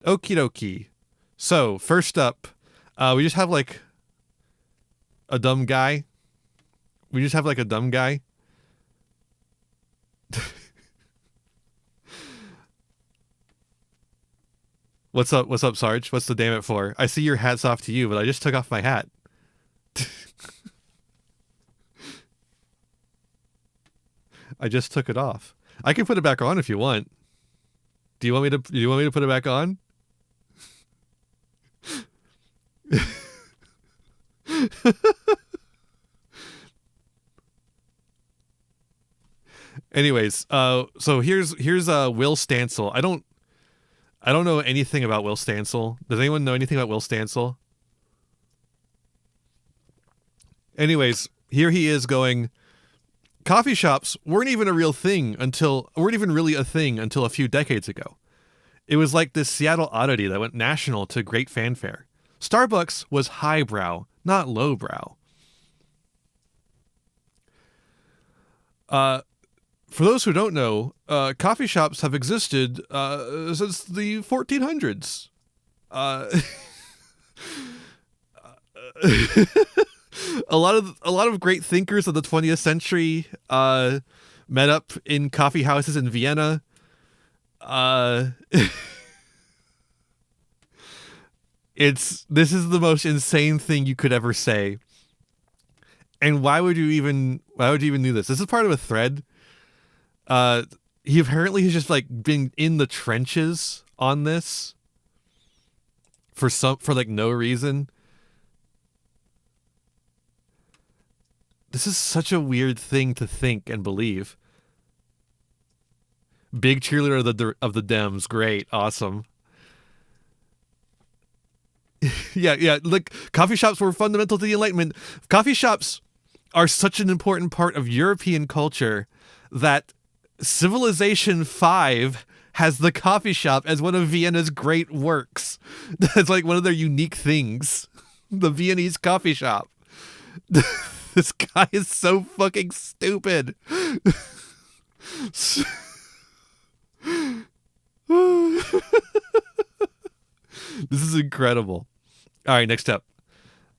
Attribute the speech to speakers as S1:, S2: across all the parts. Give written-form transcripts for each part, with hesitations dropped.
S1: Okie dokie. So first up, we just have like a dumb guy. We just have like a dumb guy. What's up? What's up, Sarge? What's the damn it for? I see your hat's off to you, but I just took off my hat. I just took it off. I can put it back on if you want. Do you want me to? Do you want me to put it back on? Anyways, so here's Will Stancil. I don't know anything about Will Stancil. Does anyone know anything about Will Stancil? Anyways, here he is going. Coffee shops weren't even really a thing until a few decades ago. It was like this Seattle oddity that went national to great fanfare. Starbucks was highbrow, not lowbrow. Uh, for those who don't know, coffee shops have existed since the 1400s. Uh, a lot of great thinkers of the 20th century met up in coffee houses in Vienna. This is the most insane thing you could ever say. And why would you even do this? This is part of a thread. He apparently has just like been in the trenches on this for like no reason. This is such a weird thing to think and believe. Big cheerleader of the Dems, great, awesome. Yeah. Look, coffee shops were fundamental to the Enlightenment. Coffee shops are such an important part of European culture that Civilization 5 has the coffee shop as one of Vienna's great works. That's like one of their unique things. The Viennese coffee shop. This guy is so fucking stupid. This is incredible. All right, next up.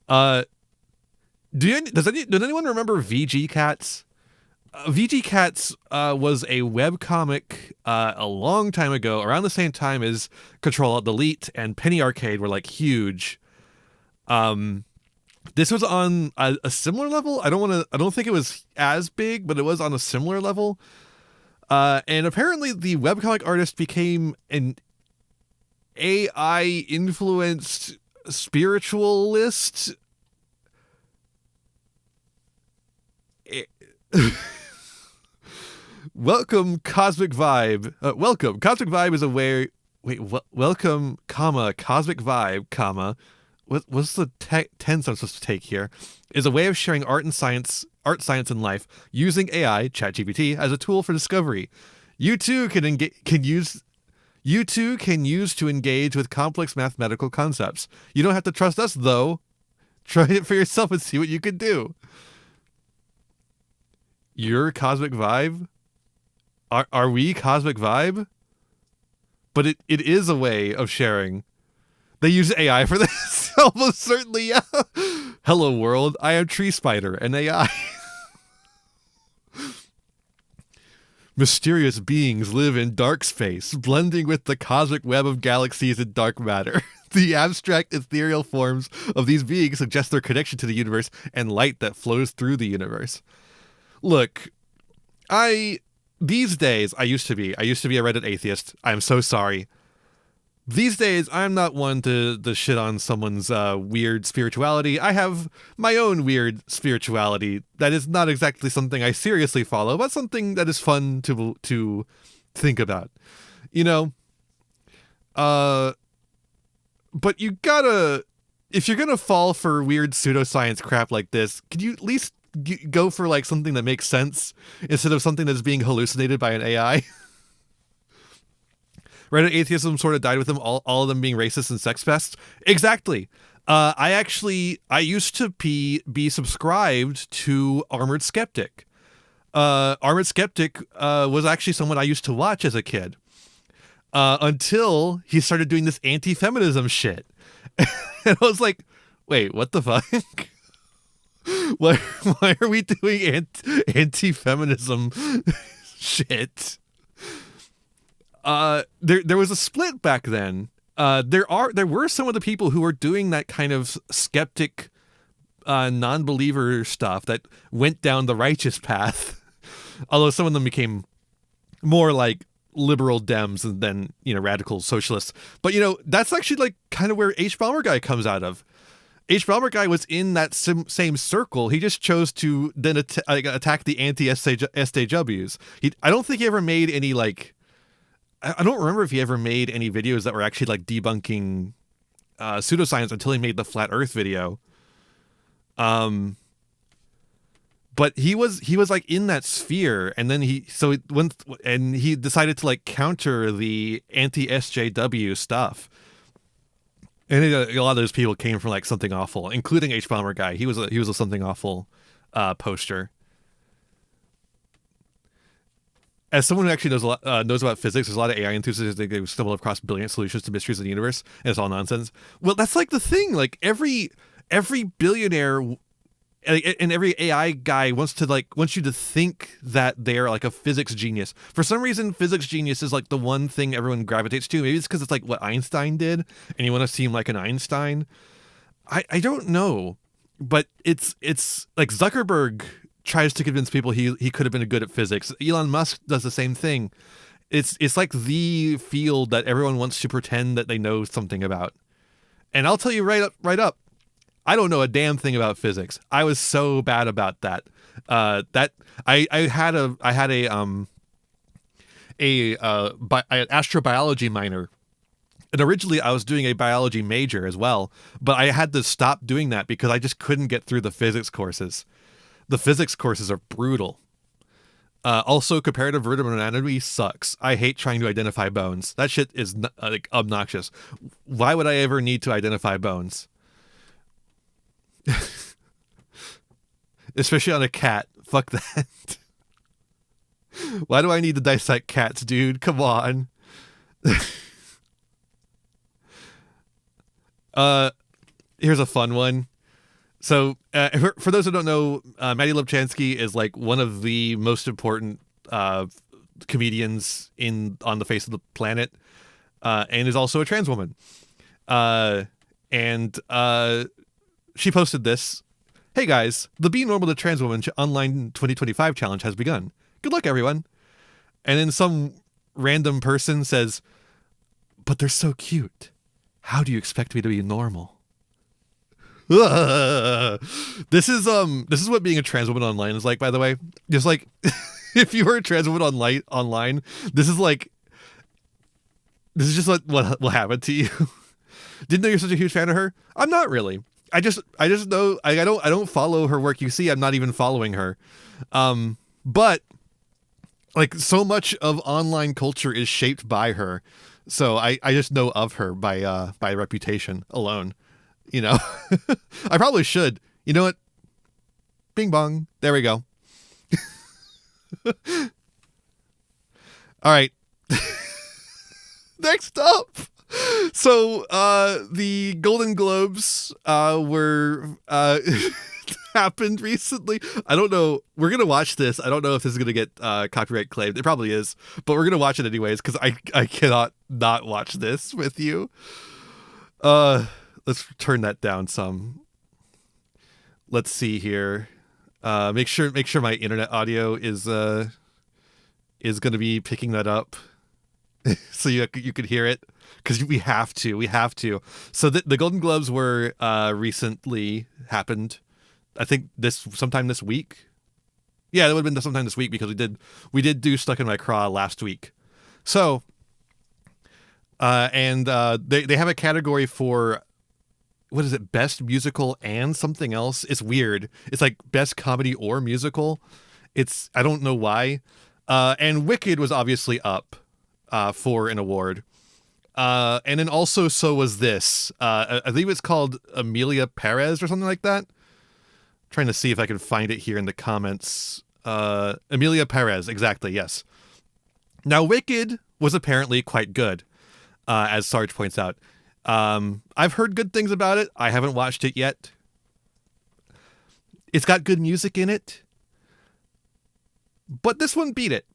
S1: Does anyone remember VG Cats? VG Cats was a webcomic a long time ago, around the same time as Control Alt Delete and Penny Arcade were like huge. This was on a similar level. I don't think it was as big, but it was on a similar level. And apparently the webcomic artist became an AI influenced spiritualist. Welcome Cosmic Vibe. Welcome Cosmic Vibe is aware. Welcome, Cosmic Vibe, what's the tense I'm supposed to take here? Is a way of sharing art, science, and life using AI, ChatGPT, as a tool for discovery. You too can use to engage with complex mathematical concepts. You don't have to trust us though. Try it for yourself and see what you can do. You're Cosmic Vibe? Are we Cosmic Vibe? But it is a way of sharing. They use AI for this. Almost certainly, yeah. Hello world, I am Tree Spider, an AI. Mysterious beings live in dark space, blending with the cosmic web of galaxies and dark matter. The abstract, ethereal forms of these beings suggest their connection to the universe and light that flows through the universe. Look, these days, I used to be a Reddit atheist. I'm so sorry. These days, I'm not one to shit on someone's weird spirituality. I have my own weird spirituality that is not exactly something I seriously follow, but something that is fun to think about. You know? But you gotta... If you're gonna fall for weird pseudoscience crap like this, could you at least go for like something that makes sense instead of something that's being hallucinated by an AI? Reddit atheism sort of died with them, all of them being racist and sex pests. Exactly. I used to be subscribed to Armored Skeptic. Armored Skeptic was actually someone I used to watch as a kid. until he started doing this anti-feminism shit. And I was like, wait, what the fuck? Why are we doing anti-feminism shit? There was a split back then. There were some of the people who were doing that kind of skeptic, non-believer stuff that went down the righteous path. Although some of them became more like liberal Dems and then, radical socialists. But, that's actually like kind of where H. Bomber Guy comes out of. H. Bomber Guy was in that same circle. He just chose to then attack the anti-SJWs. I don't think he ever made any, like... I don't remember if he ever made any videos that were actually, like, debunking pseudoscience until he made the Flat Earth video. But he was like in that sphere, and then he decided to like counter the anti-SJW stuff. And a lot of those people came from like Something Awful, including H. Bomber Guy. He was a Something Awful poster. As someone who actually knows about physics, there's a lot of AI enthusiasts that they stumble across brilliant solutions to mysteries of the universe, and it's all nonsense. Well, that's like the thing. Like every billionaire and every AI guy wants you to think that they're like a physics genius. For some reason, physics genius is like the one thing everyone gravitates to. Maybe it's because it's like what Einstein did, and you want to seem like an Einstein. I don't know, but it's like Zuckerberg tries to convince people he could have been good at physics. Elon Musk does the same thing. It's like the field that everyone wants to pretend that they know something about. And I'll tell you right up, I don't know a damn thing about physics. I was so bad about that. I had an astrobiology minor. And originally I was doing a biology major as well, but I had to stop doing that because I just couldn't get through the physics courses. The physics courses are brutal. Also, comparative vertebral anatomy sucks. I hate trying to identify bones. That shit is like obnoxious. Why would I ever need to identify bones? Especially on a cat. Fuck that. Why do I need to dissect cats, dude? Come on. Here's a fun one. So, for those who don't know, Maddie Lubchansky is like one of the most important comedians on the face of the planet, and is also a trans woman. And she posted this. Hey guys, the Be Normal to Trans Woman Online 2025 challenge has begun. Good luck, everyone. And then some random person says, but they're so cute. How do you expect me to be normal? This is what being a trans woman online is like, by the way. Just like if you were a trans woman online, this is just what will happen to you. Didn't know you're such a huge fan of her. I'm not really. I just know I don't follow her work. You see, I'm not even following her. But like so much of online culture is shaped by her. So I just know of her by reputation alone. I probably should. You know what? Bing bong. There we go. All right. Next up. So the Golden Globes were happened recently. I don't know. We're gonna watch this. I don't know if this is gonna get copyright claimed. It probably is, but we're gonna watch it anyways because I cannot not watch this with you. Let's turn that down some. Let's see here. Make sure my internet audio is going to be picking that up, so you could hear it because we have to. So the Golden Globes were recently happened. I think sometime this week. Yeah, that would have been sometime this week because we did do Stuck in My Craw last week. So, and they have a category for. What is it? Best musical and something else. It's weird. It's like best comedy or musical. I don't know why. And Wicked was obviously up for an award. And then also so was this. I believe it's called Amelia Perez or something like that. Trying to see if I can find it here in the comments. Amelia Perez, exactly, yes. Now Wicked was apparently quite good, as Sarge points out. I've heard good things about it. I haven't watched it yet. It's got good music in it. But this one beat it.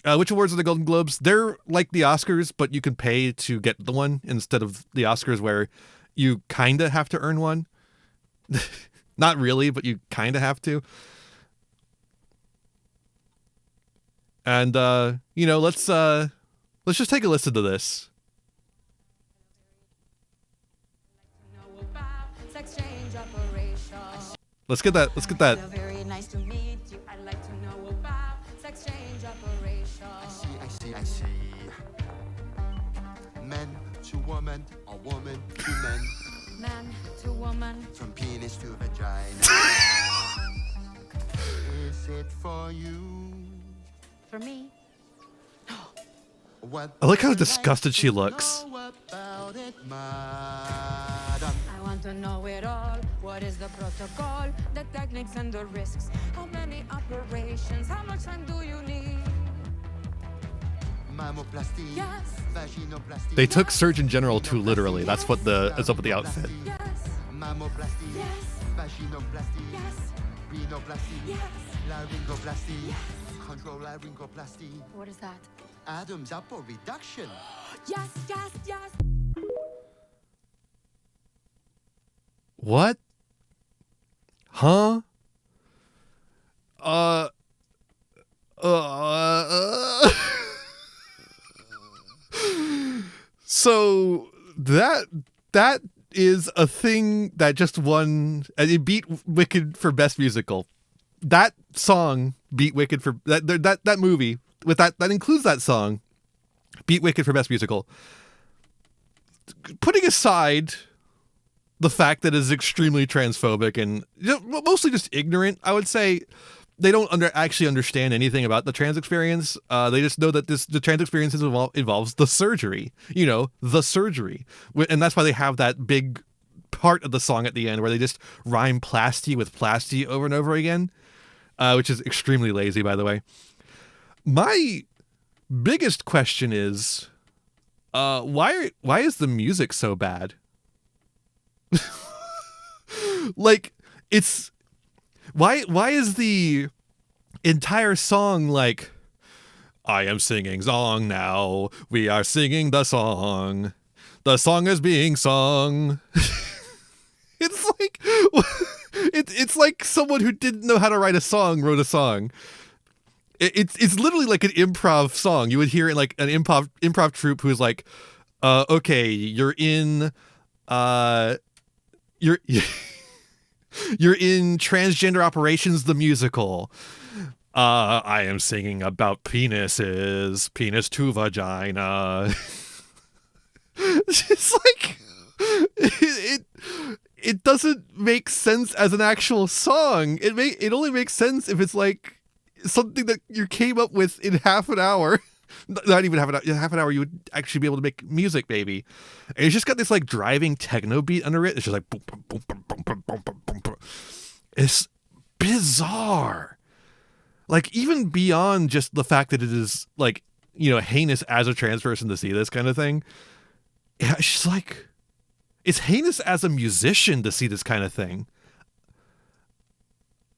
S1: Which awards are the Golden Globes? They're like the Oscars, but you can pay to get the one instead of the Oscars where you kind of have to earn one. Not really, but you kind of have to. And, let's just take a listen to this. Let's get that.
S2: Very nice to meet you. I'd like to know about sex change operation.
S3: I see. Men to woman, or woman to men.
S2: Man to woman.
S3: From penis to vagina. Is it for you?
S2: For me.
S3: What
S1: I like how disgusted she looks.
S3: about it, madam?
S2: I want to know it all. What is the protocol? The techniques and the risks. How many operations? How much time do you need?
S3: Mammoplasty.
S2: Yes.
S3: Vaginoplasty.
S1: They took Surgeon General too literally. That's up with the outfit.
S2: Yes.
S3: Mammoplasty.
S2: Yes.
S3: Vaginoplasty.
S2: Yes.
S3: Rhinoplasty.
S2: Yes.
S3: Laryngoplasty.
S2: Yes.
S3: Control laryngoplasty.
S2: What is that?
S3: Adam's apple reduction.
S2: Yes, yes, yes.
S1: What? Huh? So that is a thing that just won. It beat Wicked for Best Musical. That song beat Wicked for that movie with that includes that song. Beat Wicked for Best Musical. Putting aside the fact that it is extremely transphobic and mostly just ignorant, I would say they don't actually understand anything about the trans experience. They just know that the trans experience involves the surgery, the surgery. And that's why they have that big part of the song at the end where they just rhyme plasty with plasty over and over again, which is extremely lazy, by the way. My biggest question is, why is the music so bad? Like, it's why is the entire song like, I am singing song now, we are singing the song is being sung. It's like it's like someone who didn't know how to write a song wrote a song. It's literally like an improv song. You would hear it like an improv troupe who's like, okay, you're in you're in Transgender Operations the musical. I am singing about penises, penis to vagina. It's like it doesn't make sense as an actual song. It only makes sense if it's like something that you came up with in half an hour. Not even half an hour, you would actually be able to make music, maybe. And it's just got this like driving techno beat under it. It's just like boom, boom, boom, boom, boom, boom, boom, boom, boom, boom. It's bizarre. Like, even beyond just the fact that it is like, heinous as a trans person to see this kind of thing. Yeah, it's just like, it's heinous as a musician to see this kind of thing.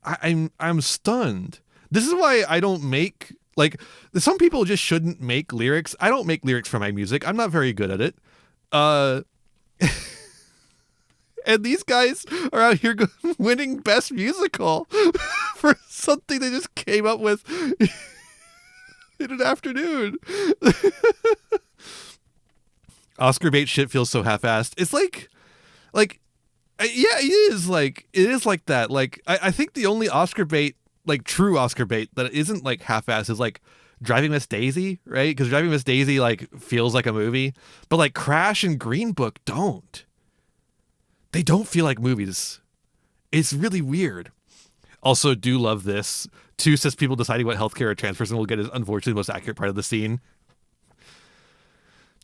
S1: I'm stunned. This is why I don't make, like, some people just shouldn't make lyrics. I don't make lyrics for my music. I'm not very good at it. And these guys are out here winning Best Musical for something they just came up with in an afternoon. Oscar bait shit feels so half-assed. It's like, yeah, it is like that. Like, I think the only Oscar bait, like true Oscar bait, that isn't like half-assed is like Driving Miss Daisy, right? Because Driving Miss Daisy like feels like a movie, but like Crash and Green Book don't. They don't feel like movies. It's really weird. Also, do love this. 2 cis people deciding what healthcare a trans person will get is unfortunately the most accurate part of the scene.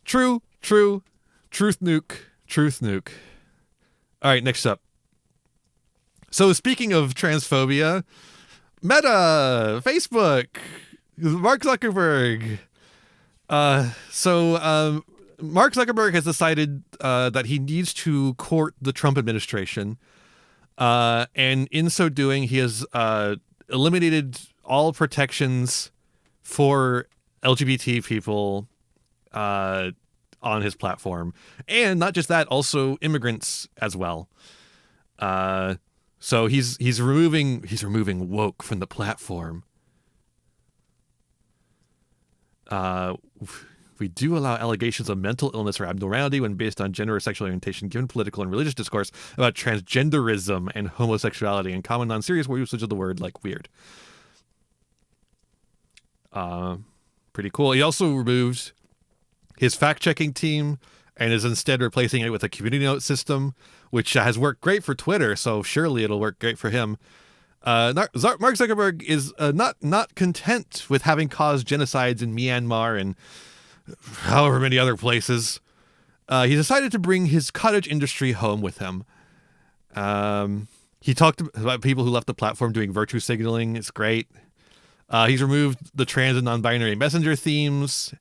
S1: True. Truth nuke. All right, next up. So speaking of transphobia, Meta, Facebook, Mark Zuckerberg. So Mark Zuckerberg has decided that he needs to court the Trump administration. And in so doing, he has eliminated all protections for LGBT people on his platform. And not just that, also immigrants as well. So he's removing woke from the platform. We do allow allegations of mental illness or abnormality when based on gender or sexual orientation, given political and religious discourse about transgenderism and homosexuality and common non-serious usage of the word like weird. Pretty cool. He also removed his fact-checking team and is instead replacing it with a community note system, which has worked great for Twitter, so surely it'll work great for him. Mark Zuckerberg is not content with having caused genocides in Myanmar and however many other places. He decided to bring his cottage industry home with him. He talked about people who left the platform doing virtue signaling. It's great. He's removed the trans and non-binary messenger themes,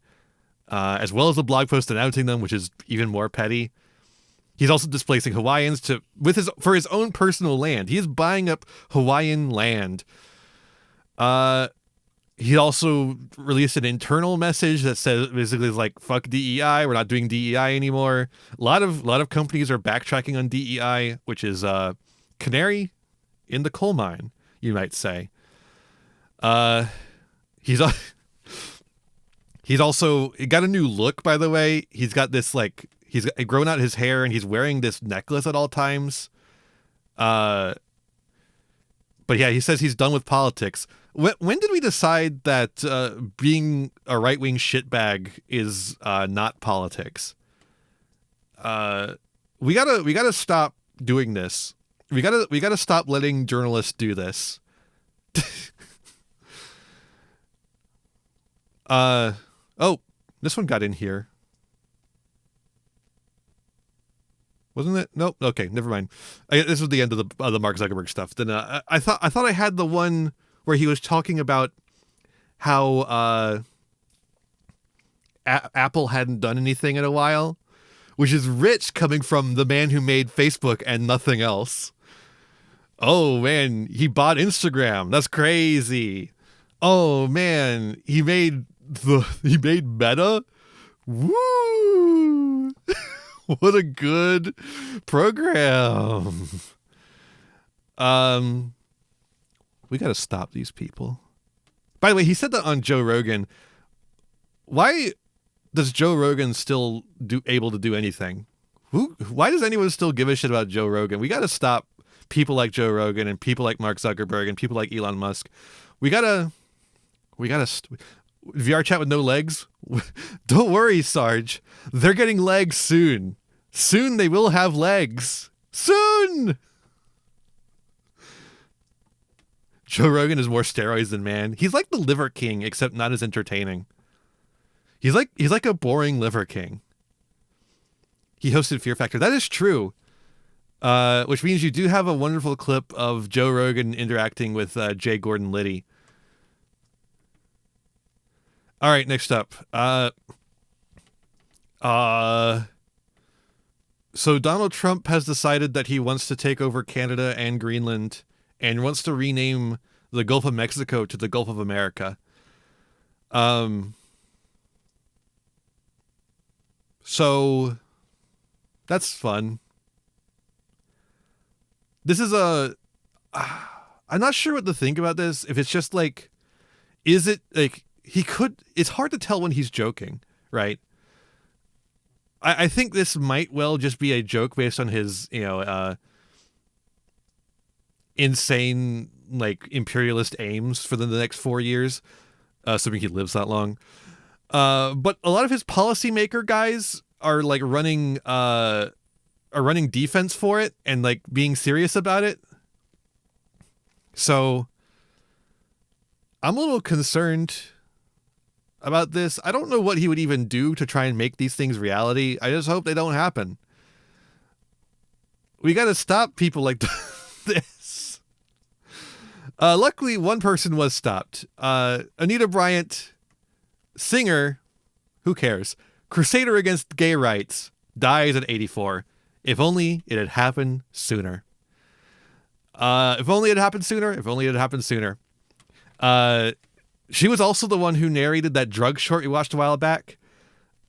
S1: as well as the blog post announcing them, which is even more petty. He's also displacing Hawaiians for his own personal land. He is buying up Hawaiian land. He also released an internal message that says basically like "fuck DEI." We're not doing DEI anymore. A lot of companies are backtracking on DEI, which is canary in the coal mine, you might say. He's also got a new look, by the way. He's got this he's grown out his hair and he's wearing this necklace at all times. But yeah, he says he's done with politics. When did we decide that being a right-wing shitbag is not politics? We gotta stop doing this. We gotta stop letting journalists do this. Oh, this one got in here. Wasn't it? Nope. Okay, never mind. This was the end of the Mark Zuckerberg stuff. Then I thought I had the one where he was talking about how Apple hadn't done anything in a while, which is rich coming from the man who made Facebook and nothing else. Oh man, he bought Instagram. That's crazy. Oh man, he made Meta. Woo! What a good program. We got to stop these people. By the way, he said that on Joe Rogan. Why does Joe Rogan still able to do anything? Why does anyone still give a shit about Joe Rogan? We got to stop people like Joe Rogan and people like Mark Zuckerberg and people like Elon Musk. We gotta VR chat with no legs. Don't worry, Sarge. They're getting legs soon. Soon they will have legs. Soon. Joe Rogan is more steroids than man. He's like the Liver King, except not as entertaining. He's like a boring Liver King. He hosted Fear Factor. That is true. Which means you do have a wonderful clip of Joe Rogan interacting with Jay Gordon Liddy. All right, next up. So Donald Trump has decided that he wants to take over Canada and Greenland and wants to rename the Gulf of Mexico to the Gulf of America. So that's fun. This is I'm not sure what to think about this. If it's just is it it's hard to tell when he's joking, right? I think this might well just be a joke based on his, insane, imperialist aims for the next 4 years, assuming he lives that long. But a lot of his policymaker guys are running defense for it and being serious about it. So I'm a little concerned about this. I don't know what he would even do to try and make these things reality. I just hope they don't happen. We got to stop people like this. Luckily, one person was stopped. Anita Bryant, singer, who cares? Crusader against gay rights, dies at 84. If only it had happened sooner. If only it had happened sooner. If only it had happened sooner. She was also the one who narrated that drug short we watched a while back.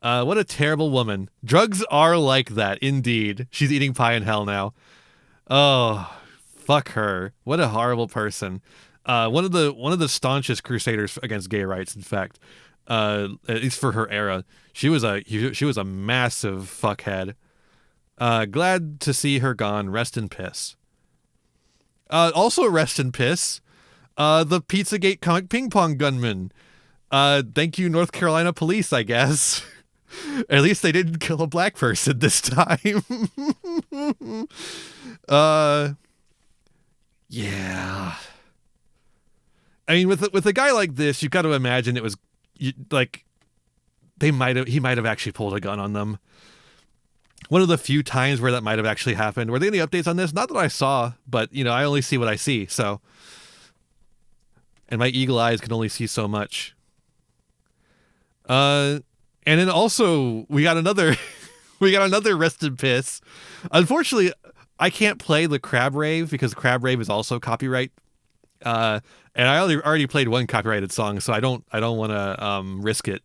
S1: What a terrible woman. Drugs are like that, indeed. She's eating pie in hell now. Oh, fuck her. What a horrible person. One of the staunchest crusaders against gay rights, in fact. At least for her era. She was a massive fuckhead. Glad to see her gone. Rest in piss. Also rest in piss. The Pizzagate comic ping pong gunman. Thank you, North Carolina police, I guess. At least they didn't kill a black person this time. Yeah. I mean, with a guy like this, you've got to imagine it was like he might have actually pulled a gun on them. One of the few times where that might have actually happened. Were there any updates on this? Not that I saw, but I only see what I see. So, and my eagle eyes can only see so much. And then also we got another rest in piss. Unfortunately, I can't play the Crab Rave because Crab Rave is also copyright. And I already played one copyrighted song, so I don't want to risk it.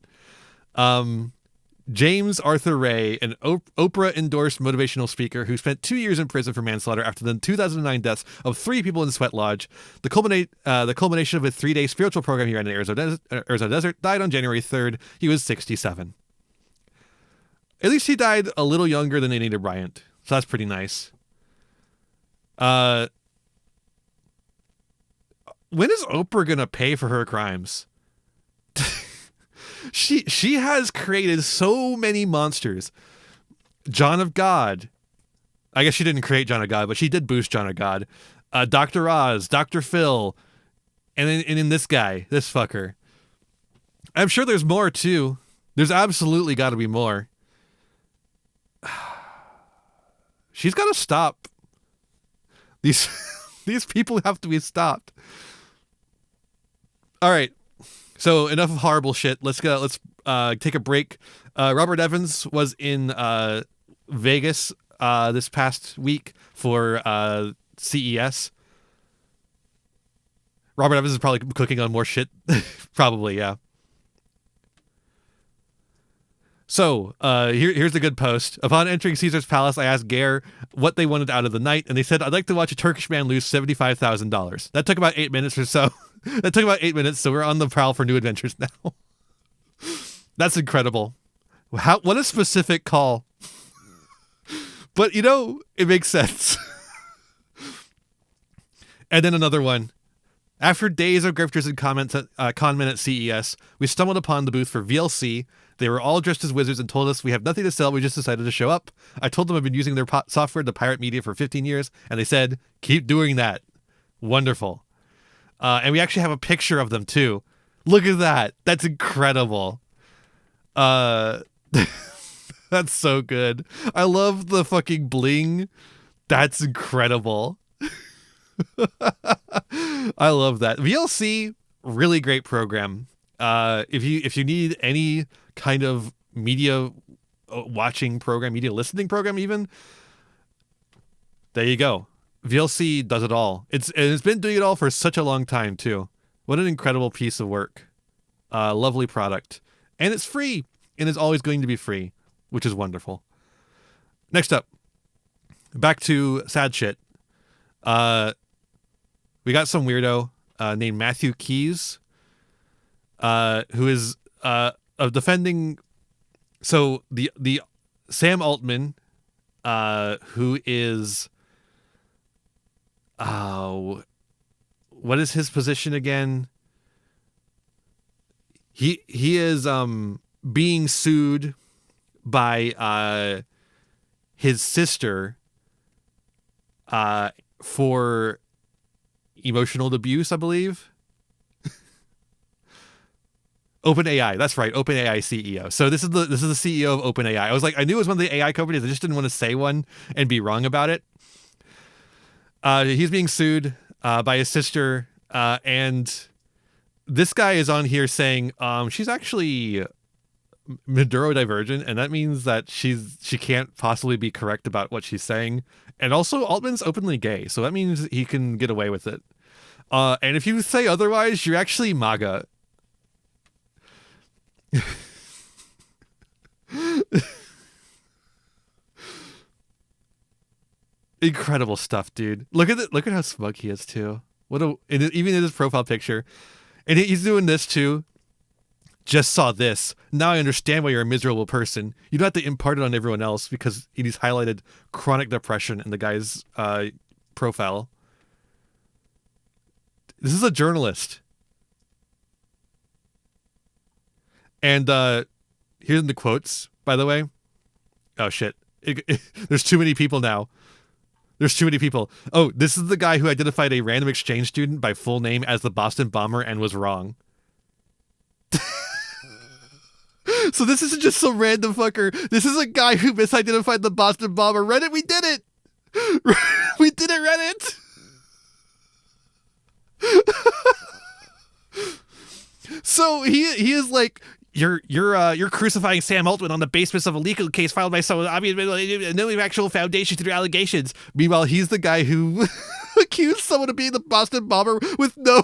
S1: James Arthur Ray, an Oprah-endorsed motivational speaker who spent 2 years in prison for manslaughter after the 2009 deaths of 3 people in Sweat Lodge. The culmination of a 3-day spiritual program here in the Arizona Desert, died on January 3rd. He was 67. At least he died a little younger than Anita Bryant, so that's pretty nice. When is Oprah gonna pay for her crimes? She has created so many monsters. John of God. I guess she didn't create John of God, but she did boost John of God. Dr. Oz, Dr. Phil, and then this guy, this fucker. I'm sure there's more too. There's absolutely got to be more. She's got to stop. These people have to be stopped. All right. So enough of horrible shit. Let's take a break. Robert Evans was in Vegas this past week for CES. Robert Evans is probably cooking on more shit. Probably, yeah. So, here's the good post. Upon entering Caesar's Palace, I asked Gare what they wanted out of the night, and they said, I'd like to watch a Turkish man lose $75,000. That took about 8 minutes or so. That took about 8 minutes, so we're on the prowl for new adventures now. That's incredible. What a specific call. But, it makes sense. And then another one. After days of grifters and conmen at CES, we stumbled upon the booth for VLC. They were all dressed as wizards and told us we have nothing to sell. We just decided to show up. I told them I've been using their software to pirate media for 15 years, and they said, keep doing that. Wonderful. And we actually have a picture of them, too. Look at that. That's incredible. That's so good. I love the fucking bling. That's incredible. I love that. VLC, really great program. If you need any kind of media watching program, media listening program even, there you go. VLC does it all. It's been doing it all for such a long time too. What an incredible piece of work. Lovely product. And it's free. And it's always going to be free, which is wonderful. Next up, back to sad shit. We got some weirdo named Matthew Keys, who is defending. So the Sam Altman, who is what is his position again? He is being sued by his sister for emotional abuse, I believe. OpenAI, that's right, OpenAI CEO. So this is the CEO of OpenAI. I was like, I knew it was one of the AI companies. I just didn't want to say one and be wrong about it. He's being sued by his sister And this guy is on here saying she's actually neurodivergent, and that means that she can't possibly be correct about what she's saying. And also, Altman's openly gay, so that means he can get away with it. And if you say otherwise, you're actually MAGA. Incredible stuff, dude. Look at it. Look at how smug he is too. Even in his profile picture, and he's doing this too. Just saw this. Now I understand why you're a miserable person. You don't have to impart it on everyone else, because he's highlighted chronic depression in the guy's profile. This is a journalist. And here's the quotes, by the way. Oh, shit. There's too many people now. There's too many people. Oh, this is the guy who identified a random exchange student by full name as the Boston Bomber and was wrong. So this isn't just some random fucker. This is a guy who misidentified the Boston Bomber. Reddit, we did it! We did it, Reddit! So he is like, you're crucifying Sam Altman on the basis of a legal case filed by someone. I mean, no actual foundation to their allegations. Meanwhile, he's the guy who accused someone of being the Boston Bomber with no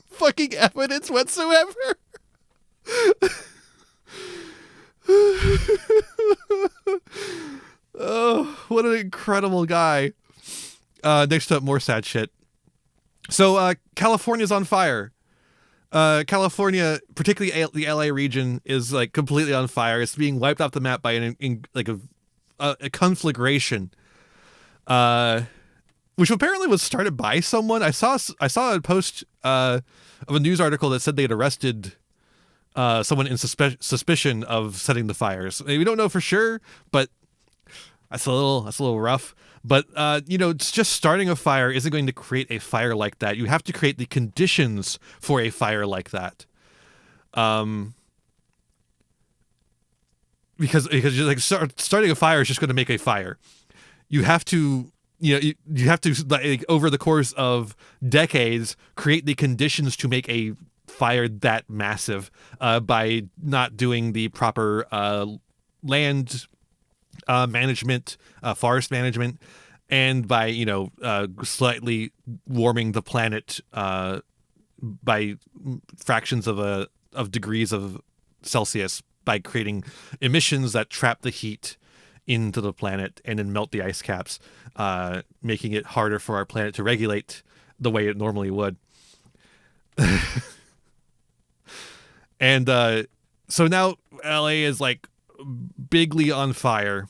S1: fucking evidence whatsoever. Oh, what an incredible guy. Next up, more sad shit. So California's on fire. California, particularly the LA region, is like completely on fire. It's being wiped off the map by a conflagration, which apparently was started by someone. I saw a post of a news article that said they had arrested someone in suspicion of setting the fires. We don't know for sure, but that's a little rough. But it's just starting a fire isn't going to create a fire like that. You have to create the conditions for a fire like that. Because like starting a fire is just going to make a fire. You have to you have to, like, over the course of decades, create the conditions to make a fire that massive by not doing the proper land management, forest management, and by slightly warming the planet by fractions of degrees of Celsius, by creating emissions that trap the heat into the planet and then melt the ice caps, making it harder for our planet to regulate the way it normally would. And so now LA is like bigly on fire.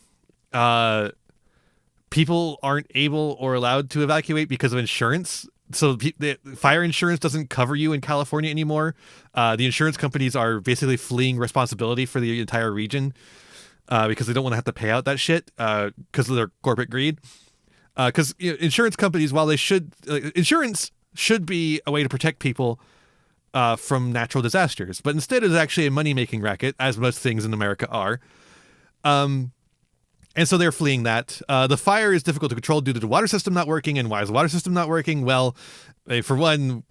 S1: People aren't able or allowed to evacuate because of insurance. So the fire insurance doesn't cover you in California anymore. The insurance companies are basically fleeing responsibility for the entire region because they don't want to have to pay out that shit because of their corporate greed. Because insurance companies, while they should, insurance should be a way to protect people from natural disasters, but instead it's actually a money-making racket, as most things in America are. And so they're fleeing that. The fire is difficult to control due to the water system not working. And why is the water system not working? Well, for one,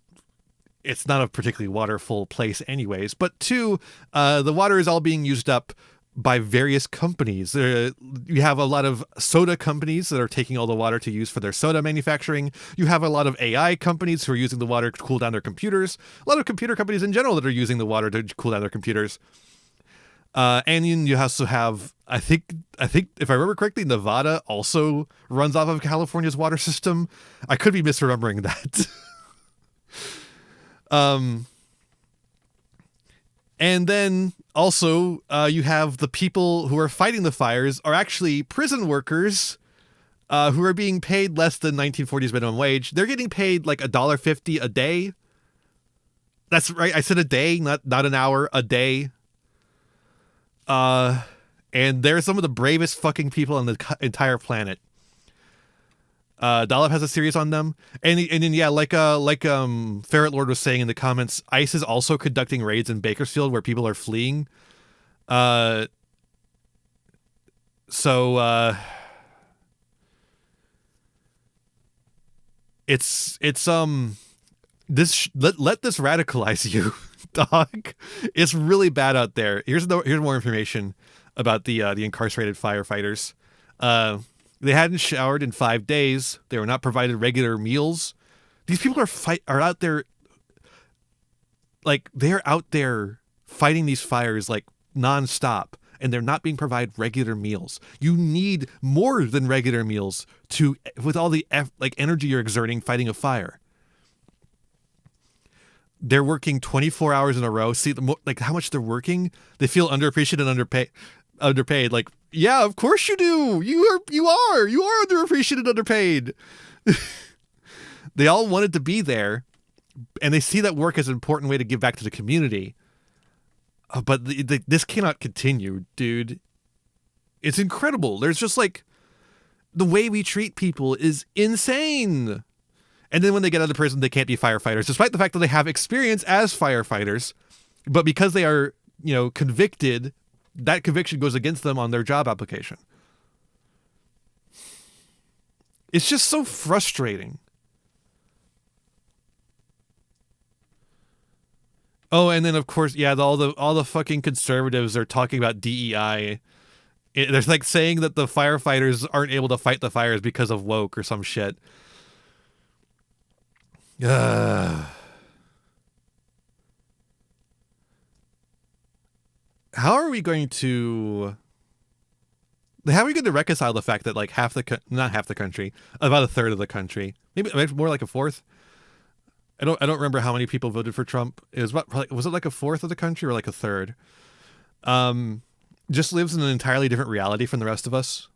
S1: it's not a particularly waterful place anyways. But two, the water is all being used up by various companies. You have a lot of soda companies that are taking all the water to use for their soda manufacturing. You have a lot of AI companies who are using the water to cool down their computers. A lot of computer companies in general that are using the water to cool down their computers. And you also have, I think if I remember correctly, Nevada also runs off of California's water system. I could be misremembering that. And then also you have the people who are fighting the fires are actually prison workers who are being paid less than 1940s minimum wage. They're getting paid like $1.50 a day. That's right. I said a day, not an hour, a day. And they're some of the bravest fucking people on the entire planet. Dollop has a series on them, and then yeah, like Ferret Lord was saying in the comments, ICE is also conducting raids in Bakersfield where people are fleeing. So it's let this radicalize you, dog. It's really bad out there. Here's more information about the incarcerated firefighters. They hadn't showered in 5 days. They were not provided regular meals. These people are out there, like they're out there fighting these fires like nonstop, and they're not being provided regular meals. You need more than regular meals with all the energy you're exerting fighting a fire. They're working 24 hours in a row. See how much they're working. They feel underappreciated and underpaid. Like, yeah, of course you do. You are underappreciated and underpaid. They all wanted to be there, and they see that work as an important way to give back to the community. But this cannot continue, dude. It's incredible. There's just like the way we treat people is insane. And then when they get out of prison, they can't be firefighters, despite the fact that they have experience as firefighters. But because they are, convicted, that conviction goes against them on their job application. It's just so frustrating. Oh, and then of course, yeah, all the fucking conservatives are talking about DEI. They're like saying that the firefighters aren't able to fight the fires because of woke or some shit. How are we going to reconcile the fact that like not half the country, about a third of the country, maybe more like a fourth? I don't remember how many people voted for Trump. It was was it like a fourth of the country or like a third? Just lives in an entirely different reality from the rest of us.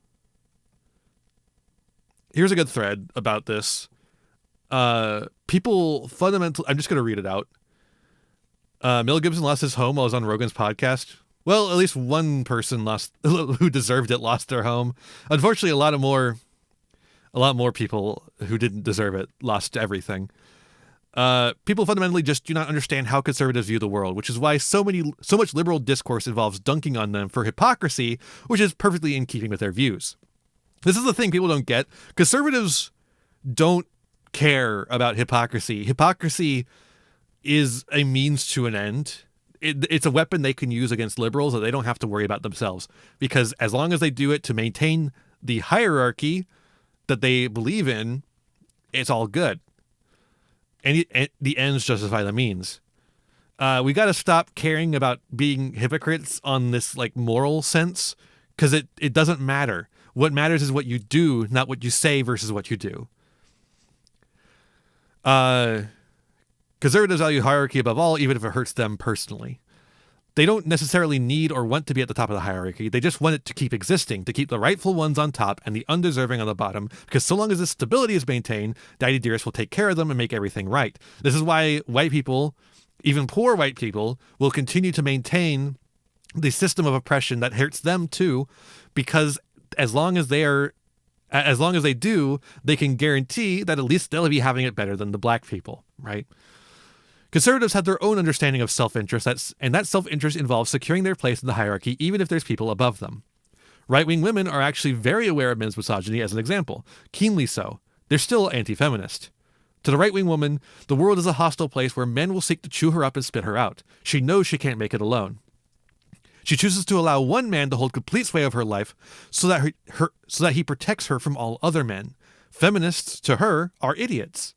S1: Here's a good thread about this. People fundamentally, I'm just going to read it out. Mel Gibson lost his home while he was on Rogan's podcast. Well, at least one person who deserved it lost their home. Unfortunately, a lot more people who didn't deserve it lost everything. People fundamentally just do not understand how conservatives view the world, which is why so much liberal discourse involves dunking on them for hypocrisy, which is perfectly in keeping with their views. This is the thing people don't get. Conservatives don't care about hypocrisy. Hypocrisy is a means to an end. It's a weapon they can use against liberals that they don't have to worry about themselves, because as long as they do it to maintain the hierarchy that they believe in, it's all good. And the ends justify the means. We got to stop caring about being hypocrites on this like moral sense, because it doesn't matter. What matters is what you do, not what you say versus what you do. Conservatives value hierarchy above all, even if it hurts them personally. They don't necessarily need or want to be at the top of the hierarchy. They just want it to keep existing, to keep the rightful ones on top and the undeserving on the bottom, because so long as this stability is maintained, Daddy Dearest will take care of them and make everything right. This is why white people, even poor white people, will continue to maintain the system of oppression that hurts them too, because as long as they do, they can guarantee that at least they'll be having it better than the black people, right? Conservatives have their own understanding of self-interest, and that self-interest involves securing their place in the hierarchy even if there's people above them. Right-wing women are actually very aware of men's misogyny, as an example, keenly so. They're still anti-feminist. To the right-wing woman, the world is a hostile place where men will seek to chew her up and spit her out. She knows she can't make it alone. She chooses to allow one man to hold complete sway of her life so that he protects her from all other men. Feminists, to her, are idiots.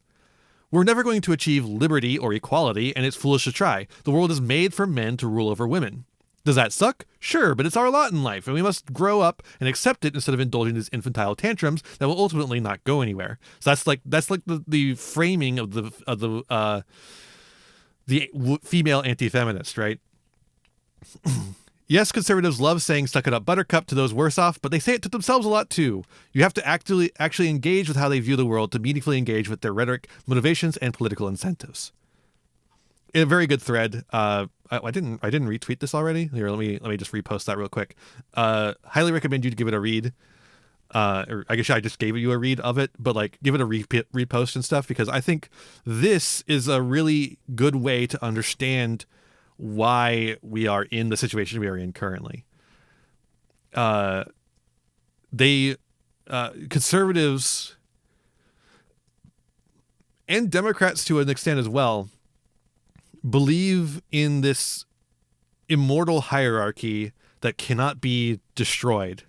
S1: We're never going to achieve liberty or equality, and it's foolish to try. The world is made for men to rule over women. Does that suck? Sure, but it's our lot in life, and we must grow up and accept it instead of indulging these infantile tantrums that will ultimately not go anywhere. So that's like the framing of the female anti-feminist, right? Yes, conservatives love saying "suck it up, buttercup" to those worse off, but they say it to themselves a lot too. You have to actually engage with how they view the world to meaningfully engage with their rhetoric, motivations, and political incentives. A very good thread. I didn't retweet this already. Here, let me just repost that real quick. Highly recommend you to give it a read. Or I guess I just gave you a read of it, but like give it a repost and stuff, because I think this is a really good way to understand why we are in the situation we are in currently. Conservatives and Democrats to an extent as well, believe in this immortal hierarchy that cannot be destroyed.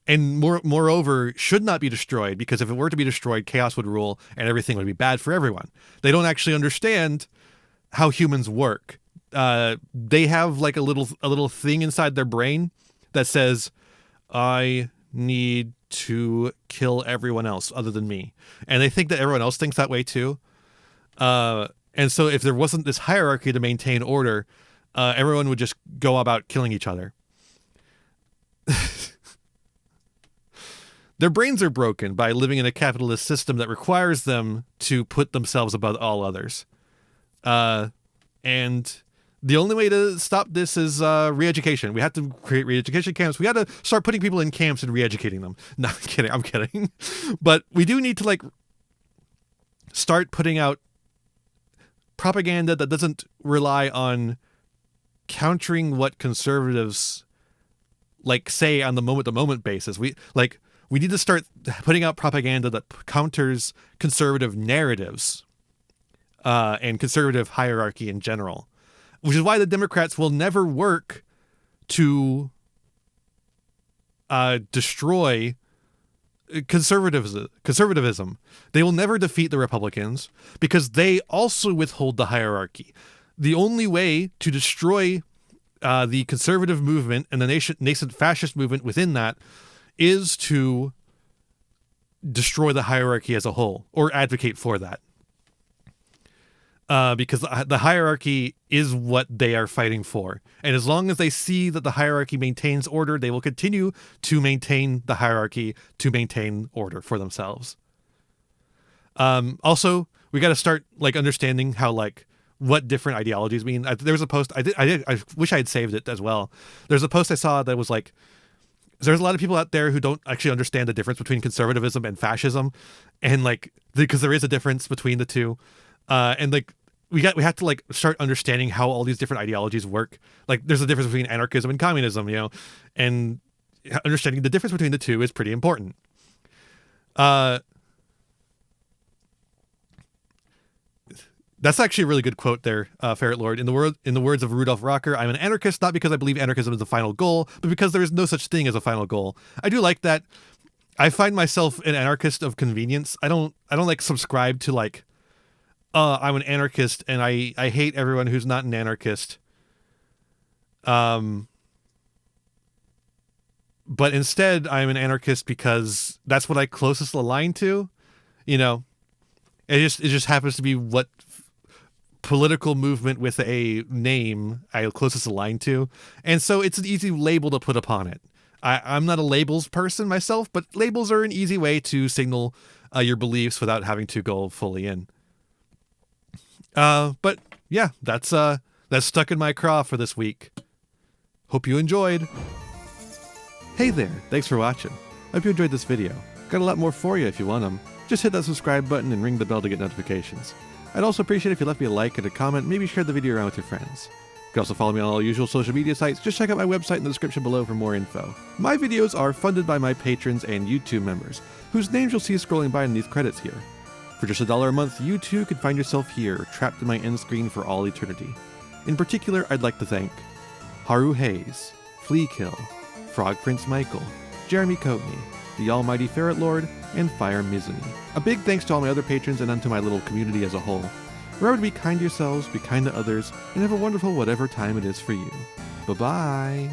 S1: And moreover, should not be destroyed, because if it were to be destroyed, chaos would rule and everything would be bad for everyone. They don't actually understand how humans work. They have like a little thing inside their brain that says, I need to kill everyone else other than me. And they think that everyone else thinks that way too. And so if there wasn't this hierarchy to maintain order, everyone would just go about killing each other. Their brains are broken by living in a capitalist system that requires them to put themselves above all others. And the only way to stop this is re-education. We have to create re-education camps. We got to start putting people in camps and re-educating them. No, I'm kidding. But we do need to like start putting out propaganda that doesn't rely on countering what conservatives like say on the moment-to-moment basis. We need to start putting out propaganda that counters conservative narratives and conservative hierarchy in general, which is why the Democrats will never work to destroy conservatism. They will never defeat the Republicans because they also withhold the hierarchy. The only way to destroy the conservative movement and the nascent fascist movement within that is to destroy the hierarchy as a whole, or advocate for that. Because the hierarchy is what they are fighting for. And as long as they see that the hierarchy maintains order, they will continue to maintain the hierarchy to maintain order for themselves. Also, we got to start like understanding how like what different ideologies mean. There was a post I wish I had saved it as well. There's a post I saw that was like, there's a lot of people out there who don't actually understand the difference between conservatism and fascism, and like because there is a difference between the two. And like we have to like start understanding how all these different ideologies work. Like there's a difference between anarchism and communism, and understanding the difference between the two is pretty important. That's actually a really good quote there, Ferret Lord. In the words of Rudolf Rocker, I'm an anarchist not because I believe anarchism is the final goal, but because there is no such thing as a final goal. I do like that. I find myself an anarchist of convenience. I don't like subscribe to like, I'm an anarchist and I hate everyone who's not an anarchist. But instead I'm an anarchist because that's what I closest align to, It just happens to be what political movement with a name I closest aligned to. And so it's an easy label to put upon it. I'm not a labels person myself, but labels are an easy way to signal your beliefs without having to go fully in. But yeah, that's stuck in my craw for this week. Hope you enjoyed. Hey there, thanks for watching. Hope you enjoyed this video. Got a lot more for you if you want them. Just hit that subscribe button and ring the bell to get notifications. I'd also appreciate if you left me a like and a comment, maybe share the video around with your friends. You can also follow me on all usual social media sites. Just check out my website in the description below for more info. My videos are funded by my patrons and YouTube members, whose names you'll see scrolling by in these credits here. For just $1 a month, you too could find yourself here, trapped in my end screen for all eternity. In particular, I'd like to thank Haru Hayes, Fleakill, Frog Prince Michael, Jeremy Coatney, the Almighty Ferret Lord, and Fire Mizuni. A big thanks to all my other patrons and unto my little community as a whole. Remember to be kind to yourselves, be kind to others, and have a wonderful whatever time it is for you. Bye-bye!